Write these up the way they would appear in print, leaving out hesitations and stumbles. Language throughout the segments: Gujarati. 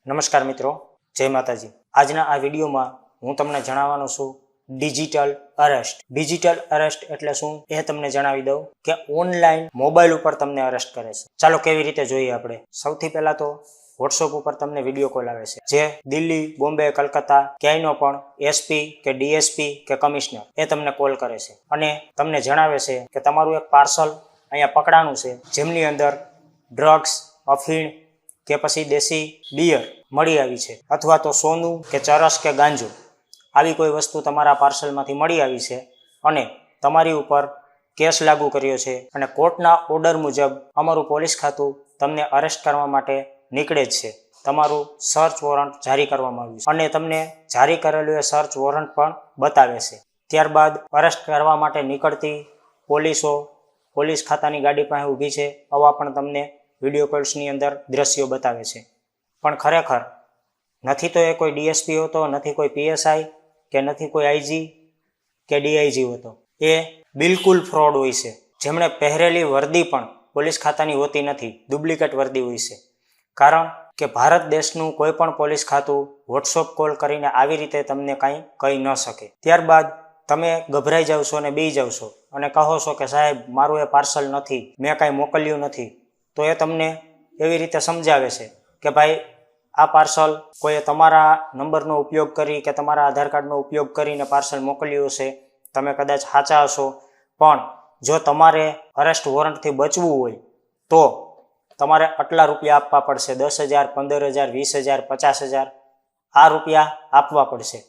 નમસ્કાર મિત્રો, જય માતાજી। આજના આ વિડીયોમાં હું તમને જણાવવાનો છું ડિજિટલ અરેસ્ટ। ડિજિટલ અરેસ્ટ એટલે શું એ તમને જણાવી દઉં કે ઓનલાઈન મોબાઈલ ઉપર તમને અરેસ્ટ કરે છે। ચાલો કેવી રીતે જોઈએ આપણે। સૌથી પહેલા તો વોટ્સઅપ ઉપર તમને વિડીયો કોલ આવે છે, જે દિલ્હી, બોમ્બે, કલકત્તા ક્યાંયનો પણ એસપી કે ડીએસપી કે કમિશનર એ તમને કોલ કરે છે અને તમને જણાવે છે કે તમારું એક પાર્સલ અહીંયા પકડાનું છે, જેમની અંદર ડ્રગ્સ, અફીણ કે પછી દેશી બિયર મળી આવી છે, અથવા તો સોનું કે ચરસ કે ગાંજો આવી કોઈ વસ્તુ તમારા પાર્સલમાંથી મળી આવી છે અને તમારી ઉપર કેસ લાગુ કર્યો છે અને કોર્ટના ઓર્ડર મુજબ અમારું પોલીસ ખાતું તમને અરેસ્ટ કરવા માટે નીકળે જ છે। તમારું સર્ચ વોરંટ જારી કરવામાં આવ્યું છે અને તમને જારી કરેલું એ સર્ચ વોરંટ પણ બતાવે છે। ત્યારબાદ અરેસ્ટ કરવા માટે નીકળતી પોલીસ ખાતાની ગાડી પાસે ઊભી છે, આવા પણ તમને વિડીયો કોલ્સની અંદર દ્રશ્યો બતાવે છે। પણ ખરેખર નથી તો એ કોઈ ડીએસપી હોતો, નથી કોઈ પીએસઆઈ કે નથી કોઈ આઈજી કે ડીઆઈજી હોતો। એ બિલકુલ ફ્રોડ હોય છે, જેમણે પહેરેલી વર્દી પણ પોલીસ ખાતાની હોતી નથી, ડુપ્લિકેટ વર્દી હોય છે। કારણ કે ભારત દેશનું કોઈ પણ પોલીસ ખાતું વોટ્સઅપ કોલ કરીને આવી રીતે તમને કાંઈ કહી ન શકે। ત્યારબાદ તમે ગભરાઈ જાવ છો અને બી જાવ છો અને કહો છો કે સાહેબ મારું એ પાર્સલ નથી, મેં કાંઈ મોકલ્યું નથી, તો એ તમને એવી રીતે સમજાવે છે કે ભાઈ આ પાર્સલ કોઈએ તમારા નંબરનો ઉપયોગ કરી કે તમારા આધાર કાર્ડનો ઉપયોગ કરીને પાર્સલ મોકલ્યું હશે, તમે કદાચ સાચા હશો, પણ જો તમારે અરેસ્ટ વોરંટથી બચવું હોય તો તમારે આટલા રૂપિયા આપવા પડશે, 10,000, 15,000, 20,000, 50,000 આ રૂપિયા આપવા પડશે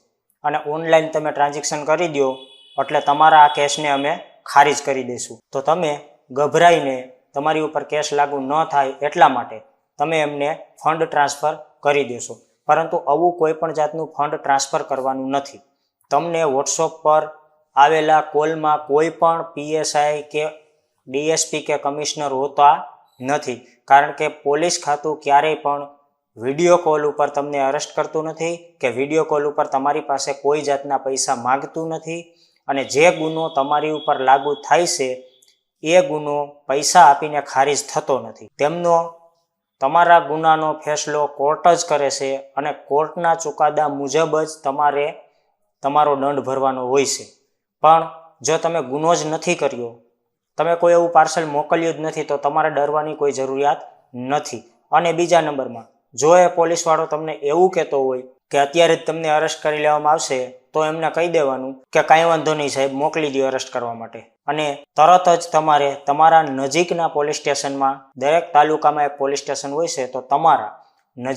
અને ઓનલાઈન તમે ટ્રાન્ઝેક્શન કરી દો એટલે તમારા આ કેસને અમે ખારીજ કરી દઈશું। તો તમે ગભરાઈને તમારી ઉપર કેસ લાગુ ન થાય એટલા માટે તમે એમને ફંડ ટ્રાન્સફર કરી દેશો, પરંતુ આવું કોઈ પણ જાતનું ફંડ ટ્રાન્સફર કરવાનું નથી। તમને વોટ્સઅપ પર આવેલા કોલમાં કોઈ પણ પીએસઆઈ કે ડીએસપી કે કમિશનર હોતા નથી, કારણ કે પોલીસ ખાતું ક્યારેય પણ વિડીયો કોલ ઉપર તમને અરેસ્ટ કરતું નથી કે વિડીયો કોલ ઉપર તમારી પાસે કોઈ જાતના પૈસા માગતું નથી અને જે ગુનો તમારી ઉપર લાગુ થાય છે એ ગુનો પૈસા આપીને ખારીજ થતો નથી। તેમનો તમારા ગુનાનો ફેસલો કોર્ટ જ કરે છે અને કોર્ટના ચુકાદા મુજબ જ તમારે તમારો દંડ ભરવાનો હોય છે। પણ જો તમે ગુનો જ નથી કર્યો, તમે કોઈ એવું પાર્સલ મોકલ્યું જ નથી, તો તમારે ડરવાની કોઈ જરૂરિયાત નથી। અને બીજા નંબરમાં જો એ પોલીસવાળો તમને એવું કહેતો હોય કે અત્યારે જ તમને અરેસ્ટ કરી લેવામાં આવશે, તો એમને કહી દેવાનું કે કાંઈ વાંધો નહીં સાહેબ, મોકલી દો અરેસ્ટ કરવા માટે, અને તરત જ તમારે તમારા નજીકના પોલીસ સ્ટેશનમાં, દરેક તાલુકામાં એક પોલીસ સ્ટેશન હોય છે, તો તમારા નજીક